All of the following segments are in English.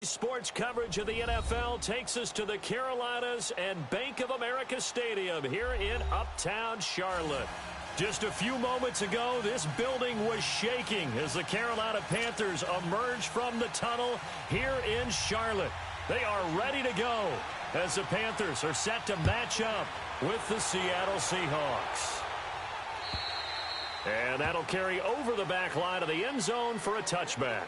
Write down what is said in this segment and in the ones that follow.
Sports coverage of the NFL takes us to the Carolinas and Bank of America Stadium here in Uptown Charlotte. Just a few moments ago, this building was shaking as the Carolina Panthers emerged from the tunnel here in Charlotte. They are ready to go as the Panthers are set to match up with the Seattle Seahawks. And that'll carry over the back line of the end zone for a touchback.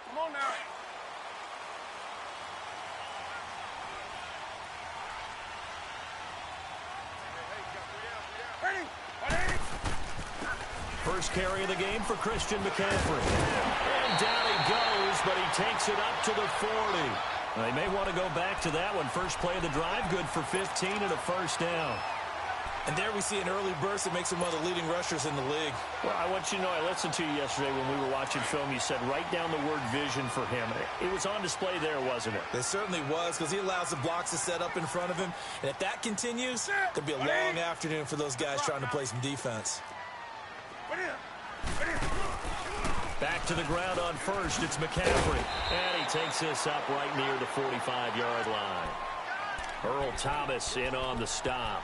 Come on now. First carry of the game for Christian McCaffrey. And down he goes, but he takes it up to the 40. They may want to go back to that one. First play of the drive, good for 15 and a first down. And there we see an early burst that makes him one of the leading rushers in the league. Well, I want you to know, I listened to you yesterday when we were watching film. You said write down the word vision for him. It was on display there, wasn't it? It certainly was, because he allows the blocks to set up in front of him. And if that continues, it could be a long afternoon for those guys trying to play some defense. Back to the ground on first. It's McCaffrey. And he takes this up right near the 45-yard line. Earl Thomas in on the stop.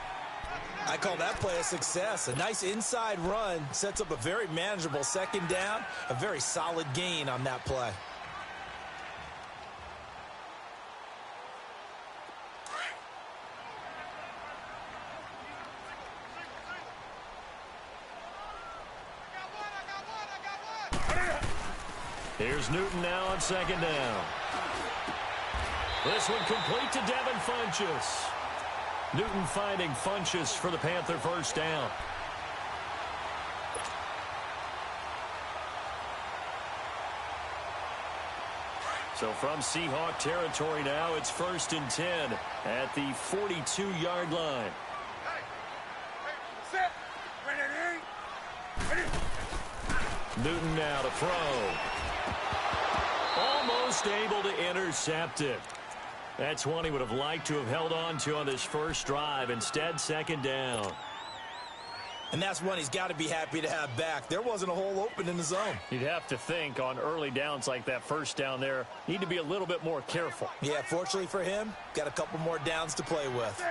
I call that play a success. A nice inside run sets up a very manageable second down. A very solid gain on that play. Here's Newton now on second down. This one complete to Devin Funchess. Newton finding Funchess for the Panther first down. So from Seahawk territory now, it's 1st and 10 at the 42-yard line. Newton now to throw. Almost able to intercept it. That's one he would have liked to have held on to on this first drive. Instead, second down. And that's one he's got to be happy to have back. There wasn't a hole open in the zone. You'd have to think on early downs like that first down there, need to be a little bit more careful. Yeah, fortunately for him, got a couple more downs to play with.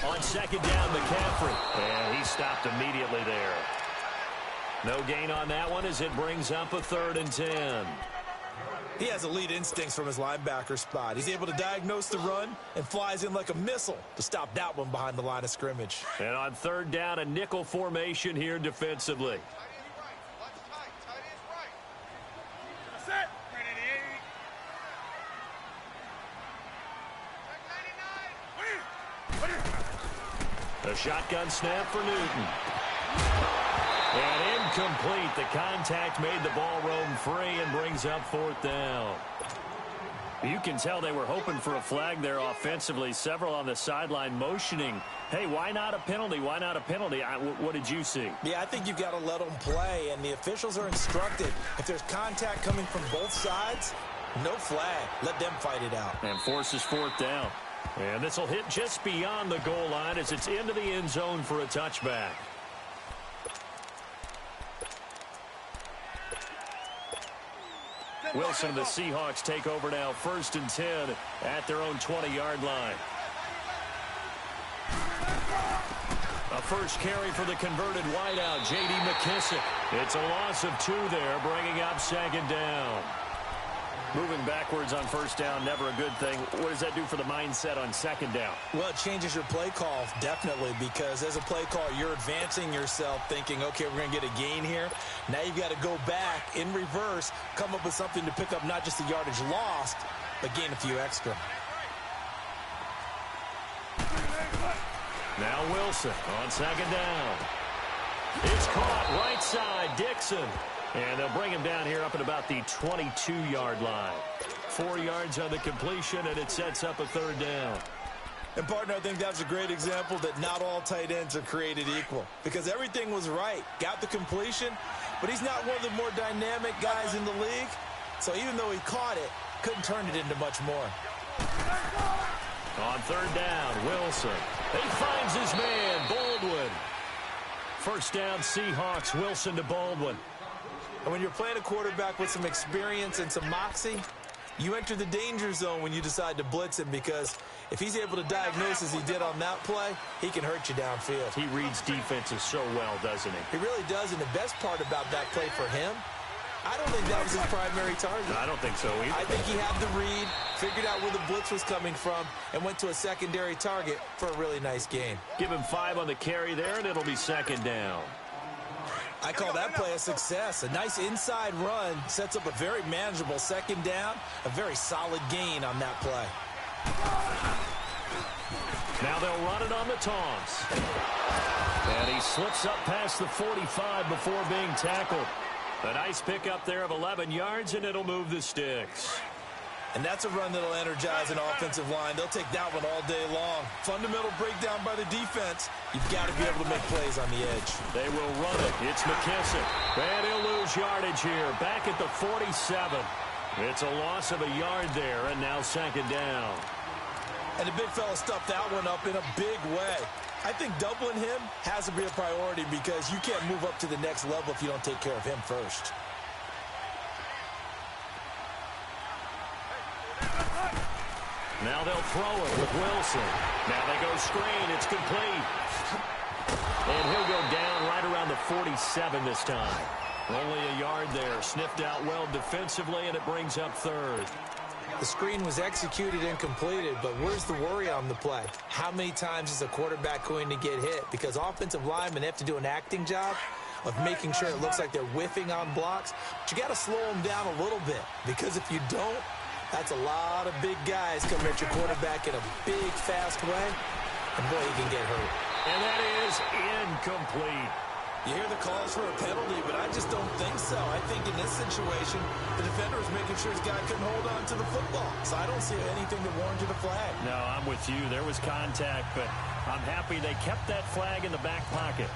On second down, McCaffrey. And he stopped immediately there. No gain on that one as it brings up a 3rd and 10. He has elite instincts from his linebacker spot. He's able to diagnose the run and flies in like a missile to stop that one behind the line of scrimmage. And on 3rd down, a nickel formation here defensively. A shotgun snap for Newton. And incomplete. The contact made the ball roam free and brings up 4th down. You can tell they were hoping for a flag there offensively. Several on the sideline motioning, hey, why not a penalty? Why not a penalty? What did you see? Yeah, I think you've got to let them play, and the officials are instructed. If there's contact coming from both sides, no flag. Let them fight it out. And forces 4th down. And this will hit just beyond the goal line as it's into the end zone for a touchback. Wilson and the Seahawks take over now, 1st and 10 at their own 20-yard line. A first carry for the converted wideout, J.D. McKissick. It's a loss of 2 there, bringing up 2nd down. Moving backwards on 1st down, never a good thing. What does that do for the mindset on 2nd down? Well, it changes your play call, definitely, because as a play call, you're advancing yourself thinking, okay, we're going to get a gain here. Now you've got to go back in reverse, come up with something to pick up not just the yardage lost, but gain a few extra. Now Wilson on 2nd down. It's caught right side, Dixon. And they'll bring him down here up at about the 22-yard line. 4 yards on the completion, and it sets up a third down. And, partner, I think that's a great example that not all tight ends are created equal. Because everything was right. Got the completion, but he's not one of the more dynamic guys in the league. So even though he caught it, couldn't turn it into much more. On third down, Wilson. He finds his man, Baldwin. First down, Seahawks, Wilson to Baldwin. And when you're playing a quarterback with some experience and some moxie, you enter the danger zone when you decide to blitz him, because if he's able to diagnose as he did on that play, he can hurt you downfield. He reads defenses so well, doesn't he? He really does, and the best part about that play for him, I don't think that was his primary target. I don't think so either. I think he had the read, figured out where the blitz was coming from, and went to a secondary target for a really nice gain. Give him 5 on the carry there, and it'll be second down. I call that play a success. A nice inside run sets up a very manageable second down, a very solid gain on that play. Now they'll run it on the toss. And he slips up past the 45 before being tackled. A nice pickup there of 11 yards, and it'll move the sticks. And that's a run that'll energize an offensive line. They'll take that one all day long. Fundamental breakdown by the defense. You've got to be able to make plays on the edge. They will run it. It's McKissick. And he'll lose yardage here. Back at the 47. It's a loss of a yard there, and now second down. And the big fella stuffed that one up in a big way. I think doubling him has to be a priority, because you can't move up to the next level if you don't take care of him first. Now they'll throw it with Wilson. Now they go screen. It's complete. And he'll go down right around the 47 this time. Only a yard there. Sniffed out well defensively, and it brings up third. The screen was executed and completed, but where's the worry on the play? How many times is a quarterback going to get hit? Because offensive linemen have to do an acting job of making sure it looks like they're whiffing on blocks. But you got to slow them down a little bit, because if you don't, that's a lot of big guys coming at your quarterback in a big, fast way, and boy, he can get hurt. And that is incomplete. You hear the calls for a penalty, but I just don't think so. I think in this situation, the defender was making sure his guy couldn't hold on to the football. So I don't see anything that warranted a flag. No, I'm with you. There was contact, but I'm happy they kept that flag in the back pocket.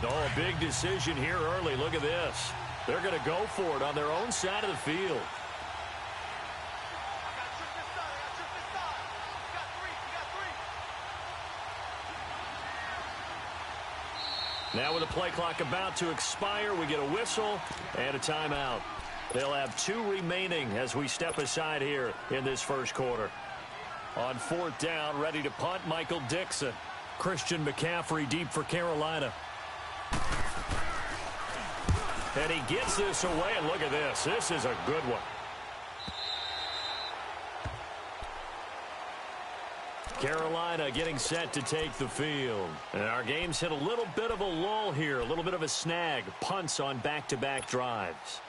Oh, a big decision here early. Look at this. They're going to go for it on their own side of the field. Now with the play clock about to expire, we get a whistle and a timeout. They'll have 2 remaining as we step aside here in this first quarter. On fourth down, ready to punt, Michael Dixon. Christian McCaffrey deep for Carolina. And he gets this away, and look at this. This is a good one. Carolina getting set to take the field. And our game's hit a little bit of a lull here, a little bit of a snag. Punts on back-to-back drives.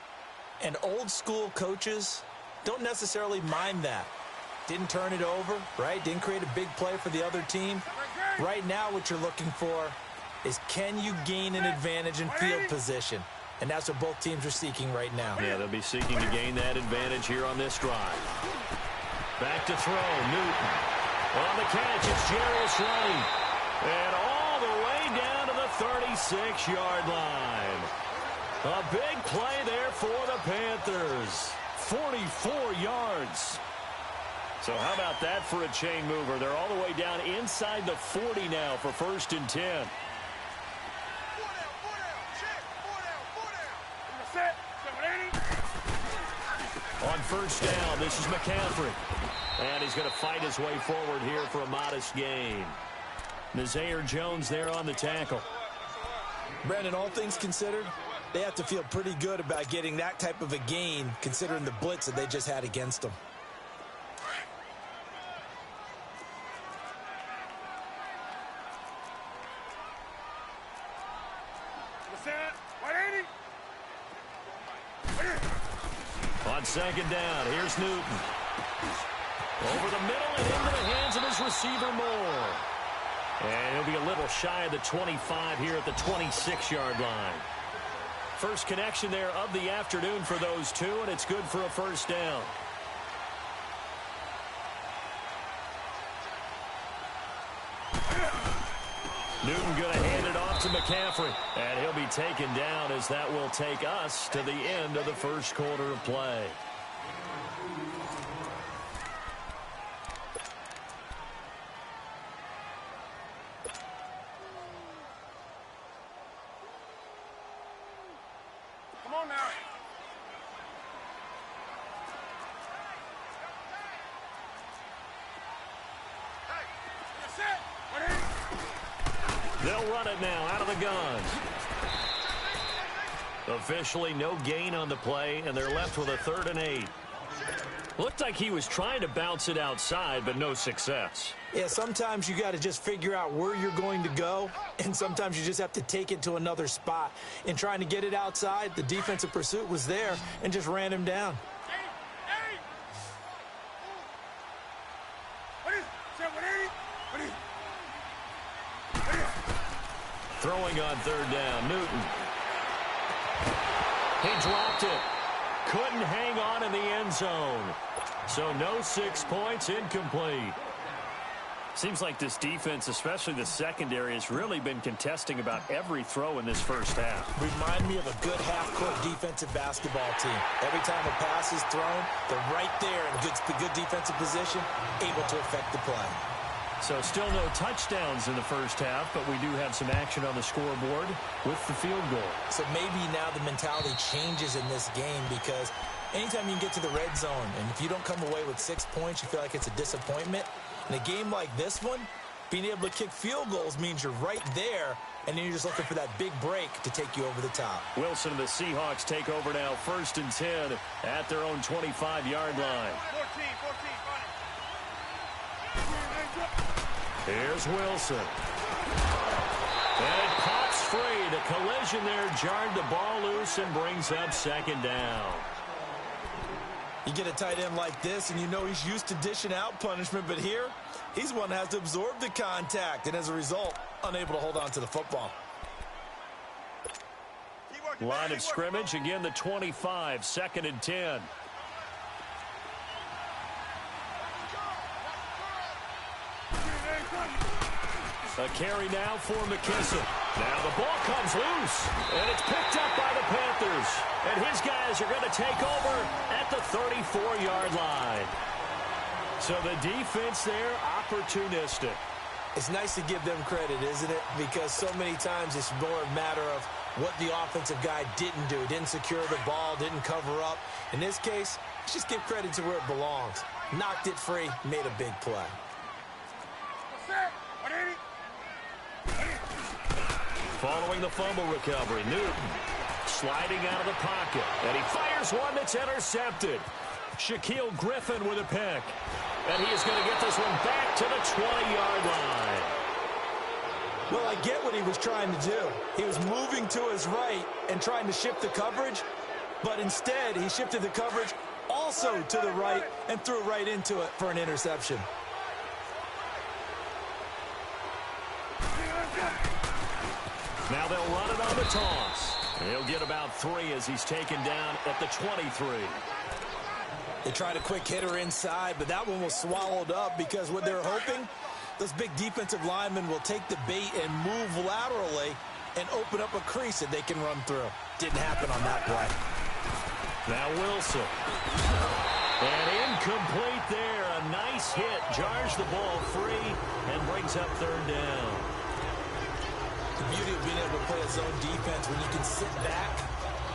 And old-school coaches don't necessarily mind that. Didn't turn it over, right? Didn't create a big play for the other team. Right now what you're looking for is, can you gain an advantage in field position? And that's what both teams are seeking right now. Yeah, they'll be seeking to gain that advantage here on this drive. Back to throw, Newton. On the catch, it's Jarius Wright. And all the way down to the 36-yard line. A big play there for the Panthers. 44 yards. So how about that for a chain mover? They're all the way down inside the 40 now for 1st and 10. On first down, this is McCaffrey. And he's going to fight his way forward here for a modest gain. Nazaire Jones there on the tackle. Brandon, all things considered, they have to feel pretty good about getting that type of a gain, considering the blitz that they just had against them. second down. Here's Newton. Over the middle and into the hands of his receiver, Moore. And he'll be a little shy of the 25 here at the 26-yard line. First connection there of the afternoon for those two, and it's good for a first down. Newton going to hand it off to McCaffrey. And he'll be taken down as that will take us to the end of the first quarter of play. Come on now. Hey, that's it. What is it? They'll run it now out of the gun. Officially no gain on the play, and they're left with a 3rd and 8. Looked like he was trying to bounce it outside, but no success. Yeah, sometimes you got to just figure out where you're going to go, and sometimes you just have to take it to another spot. In trying to get it outside, the defensive pursuit was there and just ran him down. Throwing on 3rd down, Newton. He dropped it. Couldn't hang on in the end zone. So no 6 points, incomplete. Seems like this defense, especially the secondary, has really been contesting about every throw in this first half. Remind me of a good half-court defensive basketball team. Every time a pass is thrown, they're right there in good defensive position, able to affect the play. So still no touchdowns in the first half, but we do have some action on the scoreboard with the field goal. So maybe now the mentality changes in this game, because anytime you can get to the red zone, and if you don't come away with 6 points, you feel like it's a disappointment. In a game like this one, being able to kick field goals means you're right there, and then you're just looking for that big break to take you over the top. Wilson and the Seahawks take over now, 1st and 10 at their own 25-yard line. 14, Here's Wilson. And it pops free. The collision there jarred the ball loose and brings up 2nd down. You get a tight end like this, and you know he's used to dishing out punishment, but here, he's one that has to absorb the contact, and as a result, unable to hold on to the football. Line of scrimmage, again the 25, 2nd and 10. A carry now for McKissick. Now the ball comes loose, and it's picked up by the Panthers. And his guys are going to take over at the 34-yard line. So the defense there, opportunistic. It's nice to give them credit, isn't it? Because so many times it's more a matter of what the offensive guy didn't do. Didn't secure the ball, didn't cover up. In this case, let's just give credit to where it belongs. Knocked it free, made a big play. Following the fumble recovery, Newton sliding out of the pocket, and he fires one that's intercepted. Shaquille Griffin with a pick, and he is going to get this one back to the 20-yard line. Well, I get what he was trying to do. He was moving to his right and trying to shift the coverage, but instead he shifted the coverage also to the right and threw right into it for an interception. Now they'll run it on the toss. He'll get about 3 as he's taken down at the 23. They tried a quick hitter inside, but that one was swallowed up because what they're hoping, those big defensive linemen will take the bait and move laterally and open up a crease that they can run through. Didn't happen on that play. Now Wilson. And incomplete there. A nice hit. Jars the ball free and brings up 3rd down. The beauty of being able to play a zone defense, when you can sit back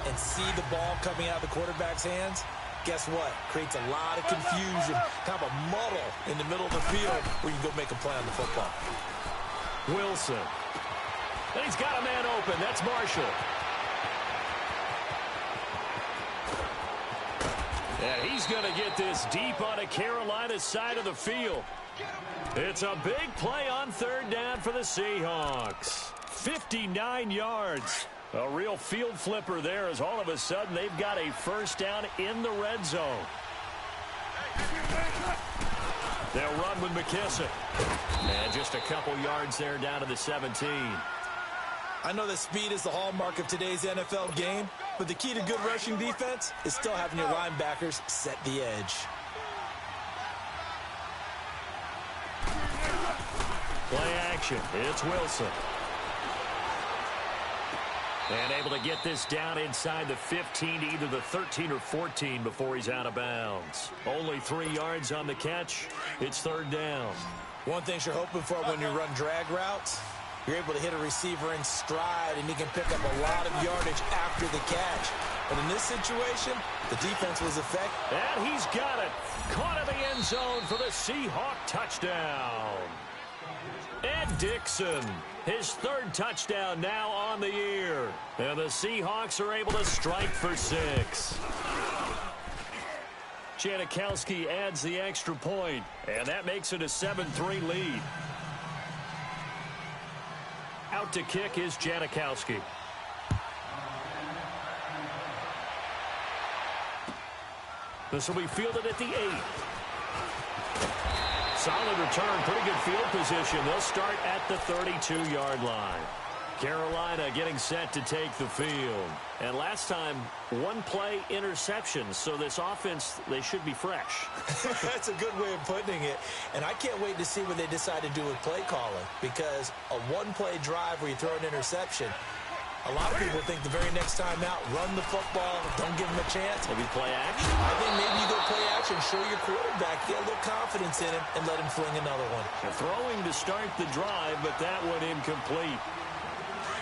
and see the ball coming out of the quarterback's hands, guess what? Creates a lot of confusion, kind of a muddle in the middle of the field where you can go make a play on the football. Wilson. And he's got a man open. That's Marshall. And he's going to get this deep on a Carolina side of the field. It's a big play on 3rd down for the Seahawks. 59 yards. A real field flipper there as all of a sudden they've got a first down in the red zone. They'll run with McKissick. And just a couple yards there down to the 17. I know that speed is the hallmark of today's NFL game, but the key to good rushing defense is still having your linebackers set the edge. Play action. It's Wilson. And able to get this down inside the 15 to either the 13 or 14 before he's out of bounds. Only 3 yards on the catch. It's third down. One thing you're hoping for when you run drag routes, you're able to hit a receiver in stride and he can pick up a lot of yardage after the catch. But in this situation, the defense was effective. And he's got it. Caught in the end zone for the Seahawk touchdown. Ed Dixon, his third touchdown now on the year. And the Seahawks are able to strike for 6. Janikowski adds the extra point, and that makes it a 7-3 lead. Out to kick is Janikowski. This will be fielded at the 8. Solid return, pretty good field position. They'll start at the 32-yard line. Carolina getting set to take the field. And last time, one play interception, so this offense, they should be fresh. That's a good way of putting it. And I can't wait to see what they decide to do with play calling, because a one-play drive where you throw an interception, a lot of people think the very next time out, run the football, don't give him a chance. Maybe play action? I think maybe you go play action, show your quarterback, get a little confidence in him, and let him fling another one. They're throwing to start the drive, but that one incomplete.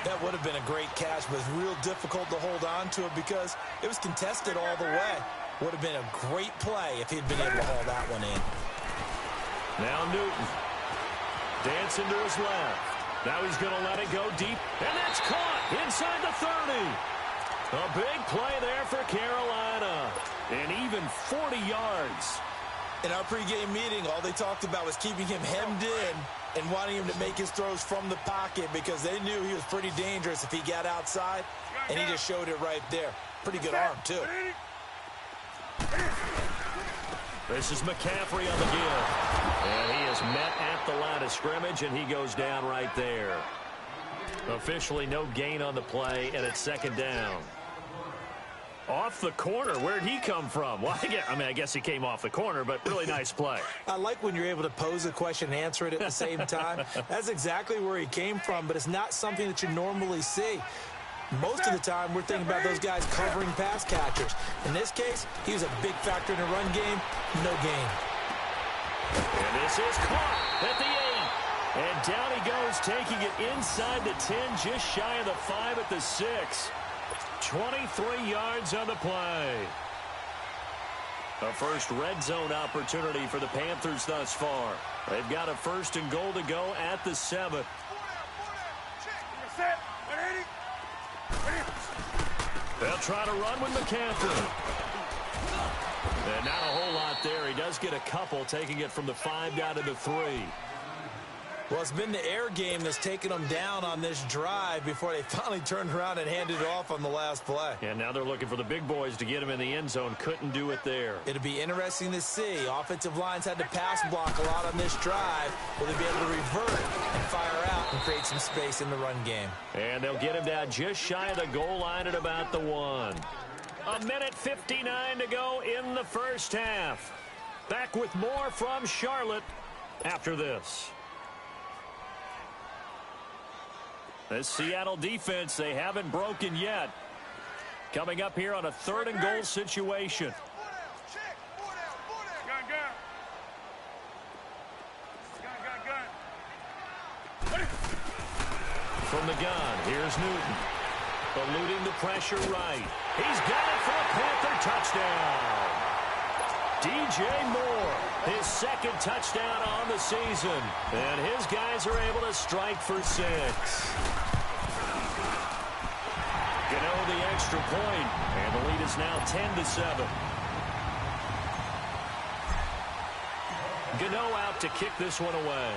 That would have been a great catch, but it's real difficult to hold on to it because it was contested all the way. Would have been a great play if he'd been able to haul that one in. Now Newton. Dancing to his left. Now he's going to let it go deep, and that's caught inside the 30. A big play there for Carolina, and even 40 yards. In our pregame meeting, all they talked about was keeping him hemmed in and wanting him to make his throws from the pocket because they knew he was pretty dangerous if he got outside, and he just showed it right there. Pretty good arm, too. This is McCaffrey on the give. And he is met at the line of scrimmage, and he goes down right there. Officially no gain on the play, and it's second down. Off the corner. Where'd he come from? Well, I guess he came off the corner, but really nice play. I like when you're able to pose a question and answer it at the same time. That's exactly where he came from, but it's not something that you normally see. Most of the time, we're thinking about those guys covering pass catchers. In this case, he was a big factor in the run game. No gain. And this is caught at the 8. And down he goes, taking it inside the 10, just shy of the 5 at the 6. 23 yards on the play. A first red zone opportunity for the Panthers thus far. They've got a first and goal to go at the 7. They'll try to run with McCaffrey. And not a whole lot there. He does get a couple, taking it from the 5 down to the 3. Well, it's been the air game that's taken them down on this drive before they finally turned around and handed it off on the last play. And now they're looking for the big boys to get him in the end zone. Couldn't do it there. It'll be interesting to see. Offensive lines had to pass block a lot on this drive. Will they be able to revert and fire out and create some space in the run game? And they'll get him down just shy of the goal line at about the 1. A minute 59 to go in the first half. Back with more from Charlotte after this. This Seattle defense, they haven't broken yet. Coming up here on a third and goal situation. From the gun, here's Newton. Eluding the pressure right. He's got it for a Panther touchdown. DJ Moore, his second touchdown on the season. And his guys are able to strike for 6. Gano the extra point, and the lead is now 10-7. Gano out to kick this one away.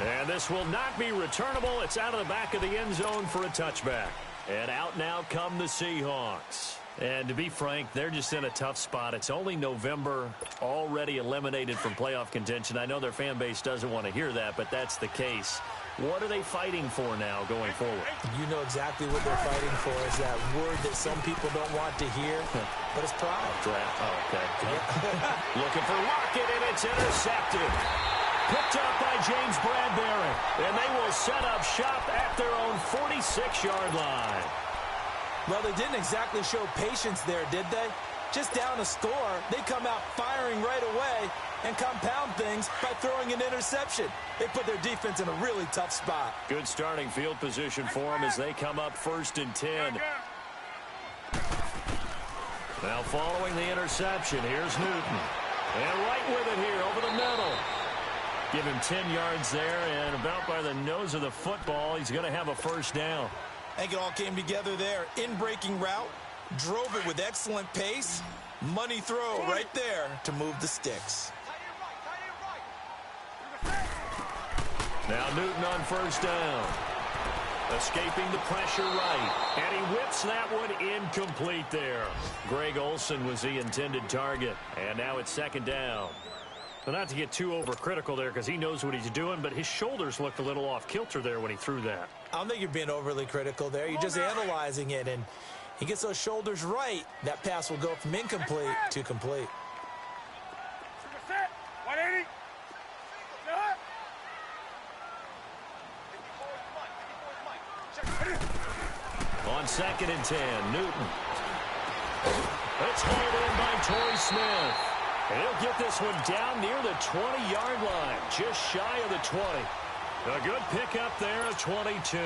And this will not be returnable. It's out of the back of the end zone for a touchback. And out now come the Seahawks. And to be frank, they're just in a tough spot. It's only November, already eliminated from playoff contention. I know their fan base doesn't want to hear that, but that's the case. What are they fighting for now going forward? You know exactly what they're fighting for. Is that word that some people don't want to hear, but it's pride. Draft. Oh, okay. Looking for Lockett, and it's intercepted. Picked up by James Bradbury, and they will set up shop at their own 46-yard line. Well, they didn't exactly show patience there, did they? Just down a score, they come out firing right away and compound things by throwing an interception. They put their defense in a really tough spot. Good starting field position for them as they come up 1st and 10. Now following the interception, here's Newton. And right with it here over the middle. Give him 10 yards there, and about by the nose of the football, he's going to have a first down. I think it all came together there. In-breaking route, drove it with excellent pace. Money throw right there to move the sticks. Now Newton on first down. Escaping the pressure right. And he whips that one incomplete there. Greg Olsen was the intended target. And now it's 2nd down. Well, not to get too overcritical there because he knows what he's doing, but his shoulders looked a little off kilter there when he threw that. I don't think you're being overly critical there. You're just analyzing it, and he gets those shoulders right. That pass will go from incomplete to complete. 180. On 2nd and 10, Newton. It's hauled in by Torrey Smith. And he'll get this one down near the 20-yard line, just shy of the 20. A good pickup there at 22.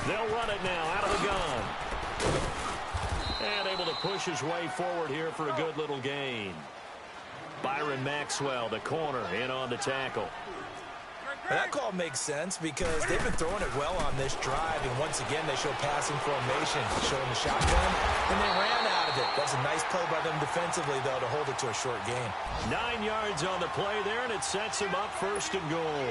They'll run it now out of the gun. And able to push his way forward here for a good little gain. Byron Maxwell, the corner, in on the tackle. That call makes sense because they've been throwing it well on this drive, and once again they show passing formation, showing the shotgun, and they ran out of it. That's a nice play by them defensively, though, to hold it to a short gain. 9 yards on the play there, and it sets him up 1st and goal.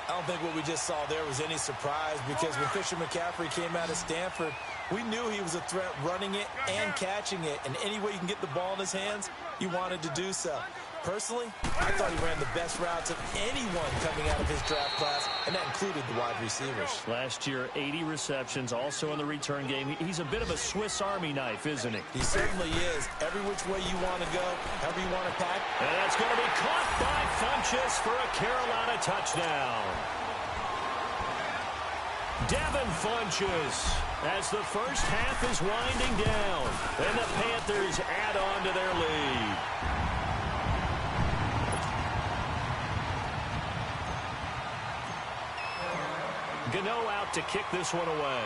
I don't think what we just saw there was any surprise because when Christian McCaffrey came out of Stanford, we knew he was a threat running it and catching it, and any way you can get the ball in his hands, you wanted to do so. Personally, I thought he ran the best routes of anyone coming out of his draft class, and that included the wide receivers. Last year, 80 receptions, also in the return game. He's a bit of a Swiss Army knife, isn't he? He certainly is. Every which way you want to go, however you want to pack. And that's going to be caught by Funchess for a Carolina touchdown. Devin Funchess as the first half is winding down, and the Panthers add on to their lead. Gano out to kick this one away.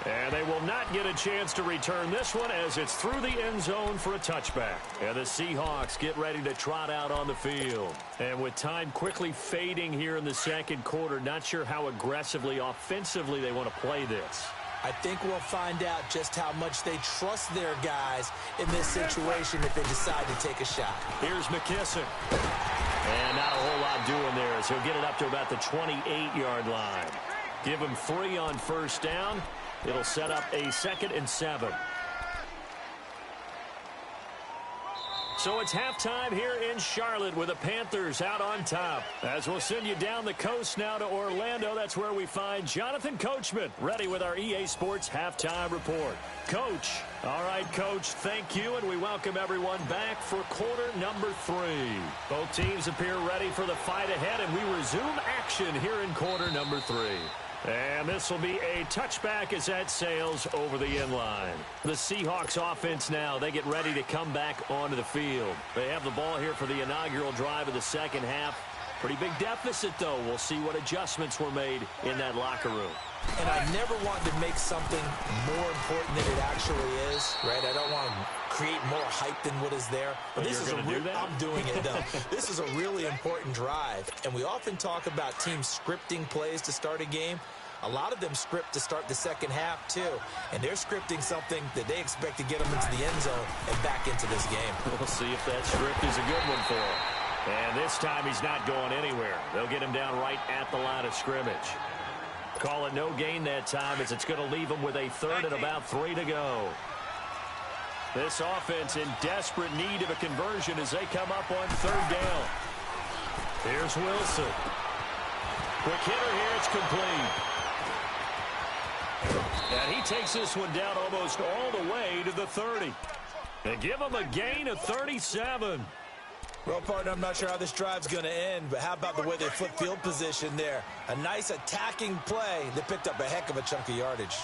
And they will not get a chance to return this one as it's through the end zone for a touchback. And the Seahawks get ready to trot out on the field. And with time quickly fading here in the 2nd quarter, not sure how aggressively, offensively they want to play this. I think we'll find out just how much they trust their guys in this situation if they decide to take a shot. Here's McKissick. And not a whole lot doing there as he'll get it up to about the 28-yard line. Give him 3 on first down. It'll set up a 2nd and 7. So it's halftime here in Charlotte with the Panthers out on top. As we'll send you down the coast now to Orlando, that's where we find Jonathan Coachman ready with our EA Sports Halftime Report. Coach. All right, Coach, thank you, and we welcome everyone back for quarter number 3. Both teams appear ready for the fight ahead, and we resume action here in quarter number 3. And this will be a touchback as that sails over the end line. The Seahawks offense now, they get ready to come back onto the field. They have the ball here for the inaugural drive of the 2nd half. Pretty big deficit, though. We'll see what adjustments were made in that locker room. And I never want to make something more important than it actually is, right? I don't want to create more hype than what is there. But this is I'm doing it, though. This is a really important drive. And we often talk about teams scripting plays to start a game. A lot of them script to start the second half, too. And they're scripting something that they expect to get them into the end zone and back into this game. We'll see if that script is a good one for him. And this time he's not going anywhere. They'll get him down right at the line of scrimmage. Call it no gain that time as it's going to leave him with a third and about 3 to go. This offense in desperate need of a conversion as they come up on third down. Here's Wilson. Quick hitter here. It's complete. And he takes this one down almost all the way to the 30. They give him a gain of 37. Well, partner, I'm not sure how this drive's going to end, but how about the way they flip field position there? A nice attacking play that picked up a heck of a chunk of yardage.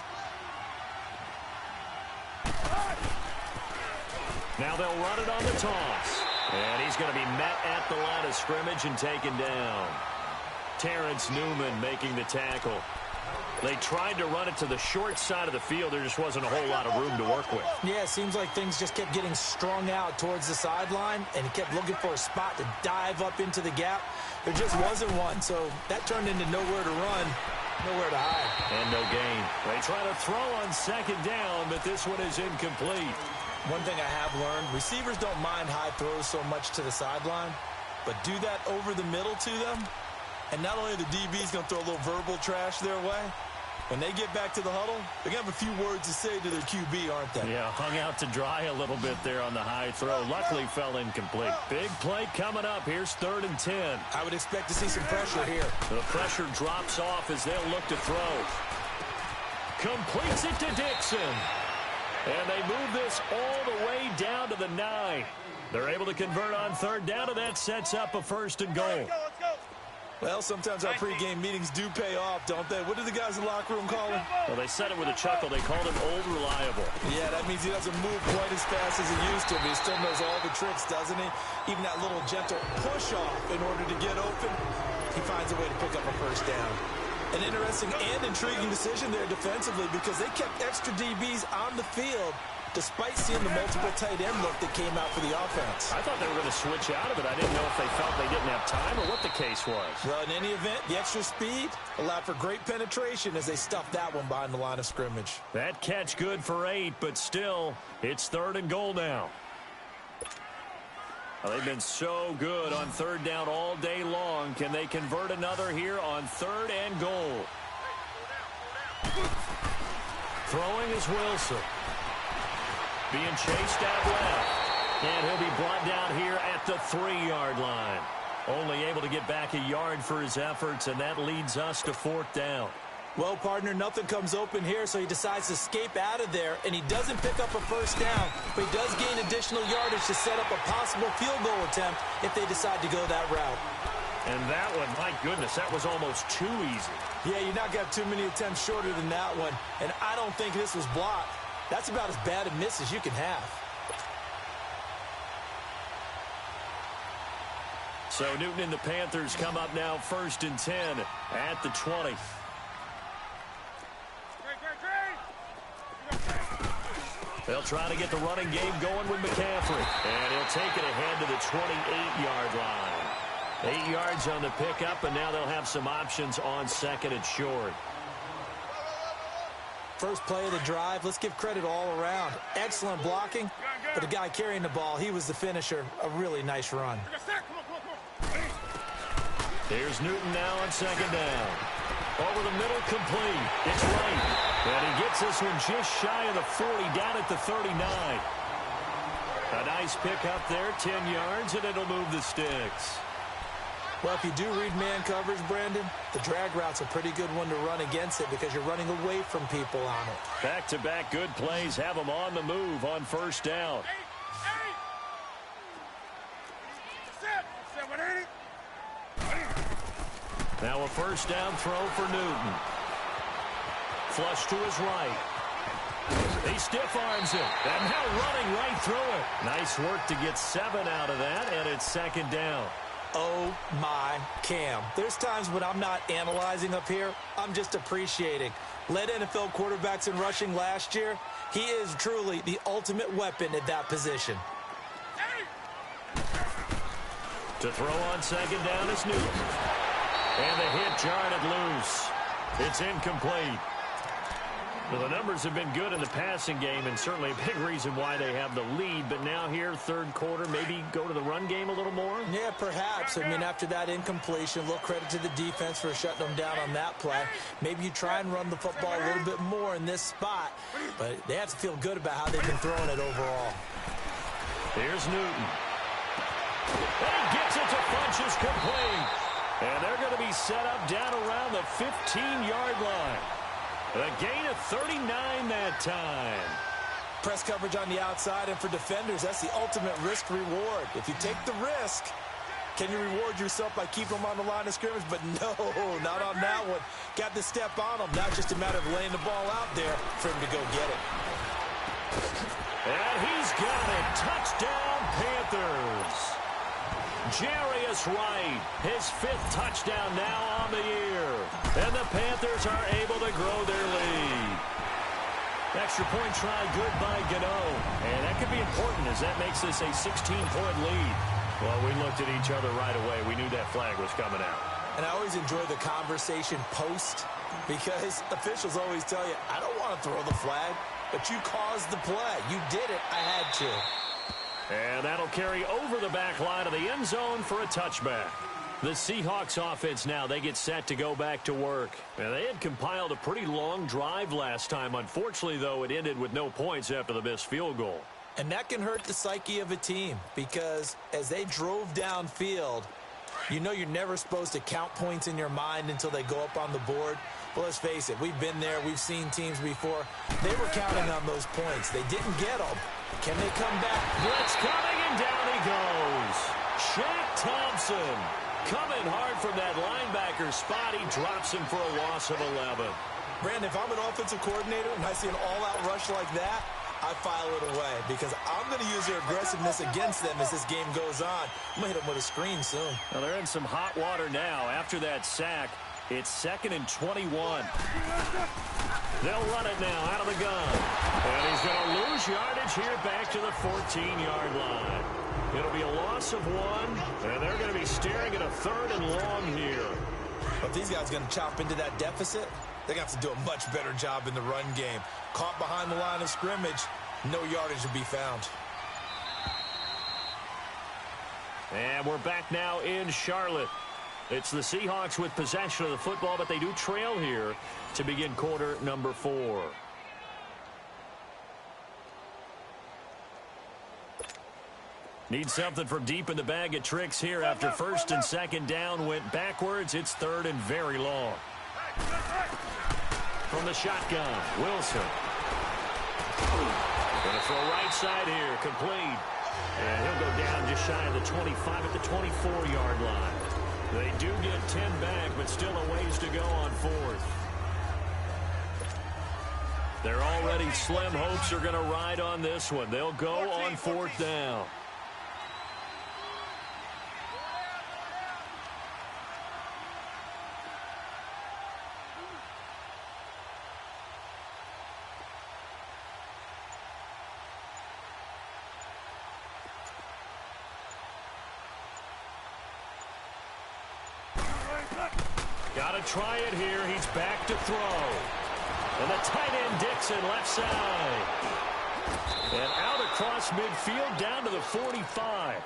Now they'll run it on the toss. And he's going to be met at the line of scrimmage and taken down. Terrence Newman making the tackle. They tried to run it to the short side of the field. There just wasn't a whole lot of room to work with. Yeah, it seems like things just kept getting strung out towards the sideline, and he kept looking for a spot to dive up into the gap. There just wasn't one, so that turned into nowhere to run, nowhere to hide. And no gain. They try to throw on second down, but this one is incomplete. One thing I have learned, receivers don't mind high throws so much to the sideline, but do that over the middle to them, and not only are the DBs going to throw a little verbal trash their way, when they get back to the huddle, they're going to have a few words to say to their QB, aren't they? Yeah, hung out to dry a little bit there on the high throw. Luckily fell incomplete. Big play coming up. Here's 3rd and 10. I would expect to see some pressure here. The pressure drops off as they'll look to throw. Completes it to Dixon. And they move this all the way down to the 9. They're able to convert on 3rd down, and that sets up a 1st and goal. Let's go. Well, sometimes our pregame meetings do pay off, don't they? What do the guys in the locker room call him? Well, they said it with a chuckle. They called him Old Reliable. Yeah, that means he doesn't move quite as fast as he used to, but he still knows all the tricks, doesn't he? Even that little gentle push-off in order to get open, he finds a way to pick up a 1st down. An interesting and intriguing decision there defensively because they kept extra DBs on the field despite seeing the multiple tight end look that came out for the offense. I thought they were going to switch out of it. I didn't know if they felt they didn't have time or what the case was. Well, in any event, the extra speed allowed for great penetration as they stuffed that one behind the line of scrimmage. That catch good for 8, but still, it's 3rd and goal now. Well, they've been so good on 3rd down all day long. Can they convert another here on 3rd and goal? Throwing is Wilson. Being chased out left. And he'll be brought down here at the 3-yard line. Only able to get back a yard for his efforts, and that leads us to 4th down. Well, partner, nothing comes open here, so he decides to escape out of there, and he doesn't pick up a 1st down, but he does gain additional yardage to set up a possible field goal attempt if they decide to go that route. And that one, my goodness, that was almost too easy. Yeah, you're not got too many attempts shorter than that one, and I don't think this was blocked. That's about as bad a miss as you can have. So Newton and the Panthers come up now 1st and 10 at the 20. They'll try to get the running game going with McCaffrey. And he'll take it ahead to the 28-yard line. 8 yards on the pickup, and now they'll have some options on 2nd and short. First play of the drive, let's give credit all around. Excellent blocking, but the guy carrying the ball, he was the finisher. A really nice run. Here's Newton now on 2nd down. Over the middle, complete. It's right. And he gets this one just shy of the 40, down at the 39. A nice pick up there, 10 yards, and it'll move the sticks. Well, if you do read man coverage, Brandon, the drag route's a pretty good one to run against it because you're running away from people on it. Back-to-back good plays have them on the move on 1st down. Now a 1st down throw for Newton. Flush to his right. He stiff arms it. And now running right through it. Nice work to get 7 out of that, and it's 2nd down. Oh, my Cam. There's times when I'm not analyzing up here. I'm just appreciating. Led NFL quarterbacks in rushing last year. He is truly the ultimate weapon at that position. To throw on second down is Newton. And the hit jarred it loose. It's incomplete. Well, the numbers have been good in the passing game, and certainly a big reason why they have the lead. But now here, third quarter, maybe go to the run game a little more? Yeah, perhaps. I mean, after that incompletion, a little credit to the defense for shutting them down on that play. Maybe you try and run the football a little bit more in this spot, but they have to feel good about how they've been throwing it overall. Here's Newton. And he gets it to Funchess complete. And they're going to be set up down around the 15-yard line. A gain of 39 that time. Press coverage on the outside, and for defenders, that's the ultimate risk-reward. If you take the risk, can you reward yourself by keeping them on the line of scrimmage? But no, not on that one. Got to step on them. Now just a matter of laying the ball out there for him to go get it. And he's got it. Touchdown, Panthers. Jarius Wright, his 5th touchdown now on the year. And the Panthers are able to grow their lead. Extra point try good by Gano. And that could be important as that makes this a 16-point lead. Well, we looked at each other right away. We knew that flag was coming out. And I always enjoy the conversation post because officials always tell you, I don't want to throw the flag, but you caused the play. You did it. I had to. And that'll carry over the back line of the end zone for a touchback. The Seahawks offense now, they get set to go back to work. And they had compiled a pretty long drive last time. Unfortunately, though, it ended with no points after the missed field goal. And that can hurt the psyche of a team because as they drove downfield, you know you're never supposed to count points in your mind until they go up on the board. But let's face it, we've been there. We've seen teams before. They were counting on those points. They didn't get them. Can they come back? Blitz coming, and down he goes. Shaq Thompson coming hard from that linebacker spot. He drops him for a loss of 11. Brandon, if I'm an offensive coordinator and I see an all-out rush like that, I file it away because I'm going to use their aggressiveness against them as this game goes on. I'm going to hit them with a screen soon. Well, they're in some hot water now. After that sack, it's 2nd and 21. They'll run it now out of the gun. And he's going to lose yardage here back to the 14-yard line. It'll be a loss of 1, and they're going to be staring at a 3rd and long here. But if these guys are going to chop into that deficit, they're going to have to do a much better job in the run game. Caught behind the line of scrimmage, no yardage to be found. And we're back now in Charlotte. It's the Seahawks with possession of the football, but they do trail here to begin quarter number 4. Need something from deep in the bag of tricks here after 1st and 2nd down went backwards. It's 3rd and very long. From the shotgun, Wilson. Going to throw right side here, complete. And he'll go down just shy of the 25 at the 24-yard line. They do get 10 back, but still a ways to go on 4th. Their already slim hopes are going to ride on this one. They'll go on 4th down. Got to try it here. He's back to throw. And the tight end Dixon left side. And out across midfield down to the 45.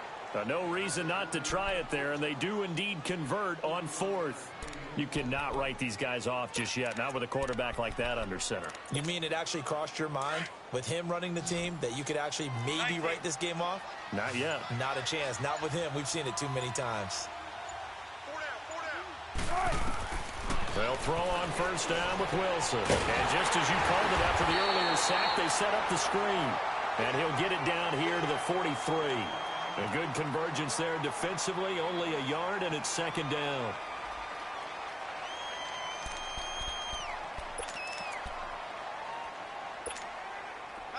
No reason not to try it there, and they do indeed convert on 4th. You cannot write these guys off just yet, not with a quarterback like that under center. You mean it actually crossed your mind with him running the team that you could actually maybe write this game off? Not yet. Not a chance. Not with him. We've seen it too many times. They'll throw on 1st down with Wilson. And just as you called it after the earlier sack, they set up the screen. And he'll get it down here to the 43. A good convergence there defensively, only a yard, and it's 2nd down.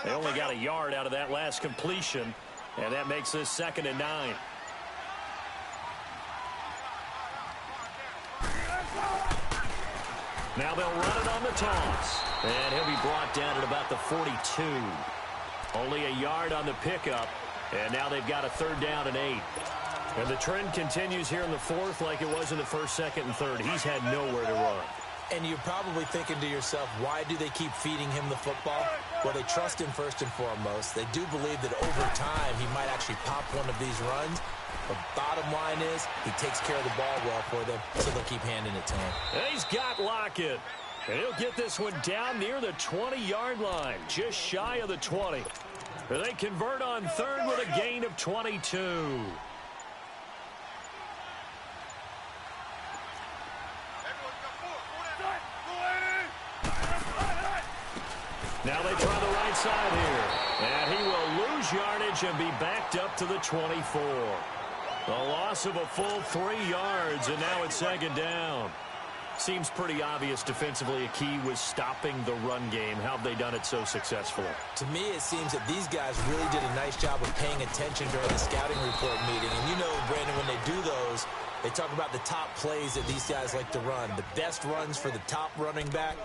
They only got a yard out of that last completion, and that makes this 2nd and 9. Now they'll run it on the toss. And he'll be brought down at about the 42. Only a yard on the pickup. And now they've got a 3rd down and 8. And the trend continues here in the 4th like it was in the 1st, 2nd, and 3rd. He's had nowhere to run. And you're probably thinking to yourself, why do they keep feeding him the football? Well, they trust him first and foremost. They do believe that over time he might actually pop one of these runs. But bottom line is he takes care of the ball well for them, so they'll keep handing it to him. And he's got Lockett. And he'll get this one down near the 20-yard line, just shy of the 20. And they convert on 3rd with a gain of 22. Now they try the right side here. And he will lose yardage and be backed up to the 24. A loss of a full 3 yards, and now it's 2nd down. Seems pretty obvious defensively a key was stopping the run game. How have they done it so successfully? To me, it seems that these guys really did a nice job of paying attention during the scouting report meeting. And you know, Brandon, when they do those, they talk about the top plays that these guys like to run. The best runs for the top running back,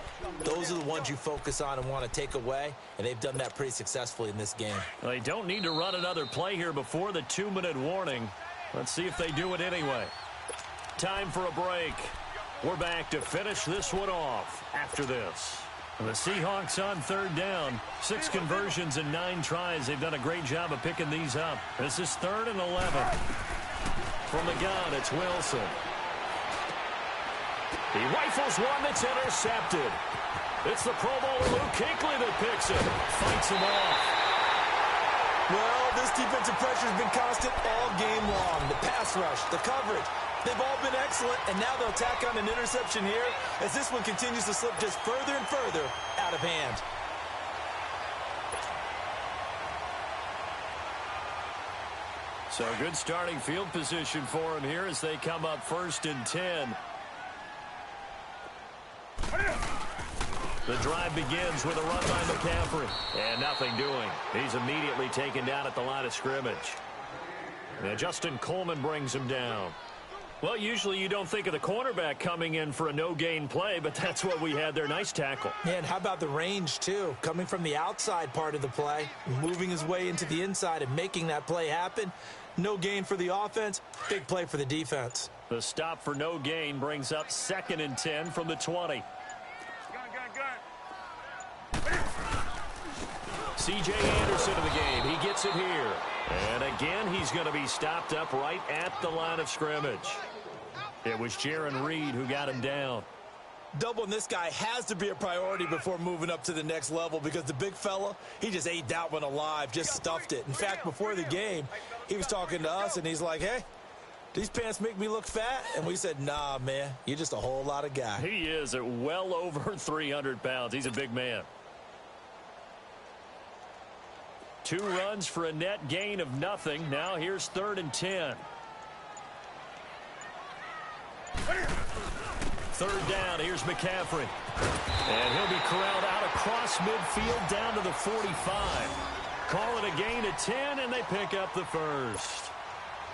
those are the ones you focus on and want to take away. And they've done that pretty successfully in this game. They don't need to run another play here before the 2-minute warning. Let's see if they do it anyway. Time for a break. We're back to finish this one off after this. The Seahawks on 3rd down. 6 conversions and 9 tries. They've done a great job of picking these up. This is 3rd and 11. From the gun, it's Wilson. He rifles one that's intercepted. It's the Pro Bowler Luke Kuechly that picks it. Fights him off. Well, this defensive pressure has been constant all game long. The pass rush, the coverage, they've all been excellent, and now they'll tack on an interception here as this one continues to slip just further and further out of hand. So good starting field position for him here as they come up 1st and 10. The drive begins with a run by McCaffrey. And nothing doing. He's immediately taken down at the line of scrimmage. And Justin Coleman brings him down. Well, usually you don't think of the cornerback coming in for a no-gain play, but that's what we had there. Nice tackle. Yeah, and how about the range, too? Coming from the outside part of the play, moving his way into the inside and making that play happen. No gain for the offense, big play for the defense. The stop for no gain brings up 2nd and 10 from the 20. C.J. Anderson in the game. He gets it here. And again, he's going to be stopped up right at the line of scrimmage. It was Jaron Reed who got him down. Doubling this guy has to be a priority before moving up to the next level because the big fella, he just ate that one alive, just stuffed it. In fact, before the game, he was talking to us, and he's like, hey, these pants make me look fat? And we said, nah, man, you're just a whole lot of guy. He is at well over 300 pounds. He's a big man. 2 runs for a net gain of nothing. Now here's 3rd and 10. 3rd down. Here's McCaffrey. And he'll be corralled out across midfield down to the 45. Call it a gain of 10, and they pick up the first.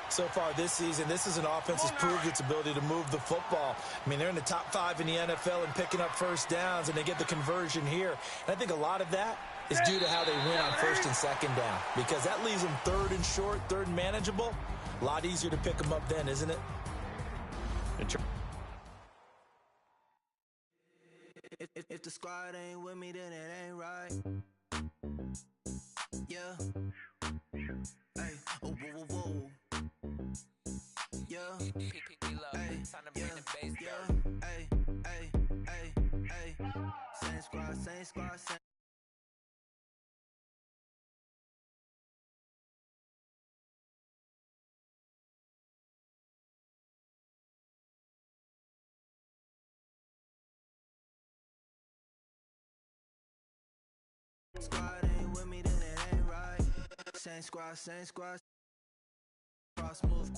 So far this season, this is an offense that's proved its ability to move the football. I mean, they're in the top 5 in the NFL in picking up first downs, and they get the conversion here. And I think a lot of that is due to how they win on 1st and 2nd down, because that leaves them 3rd and short, 3rd and manageable. A lot easier to pick them up then, isn't it? If the squad ain't with me, then it ain't right. Yeah. Hey. Oh, whoa, whoa, whoa. Yeah. Hey. Yeah. Hey. Hey. Hey. Hey. Same squad, same squad, same. Squad ain't with me, then it ain't right. Same squad, cross move.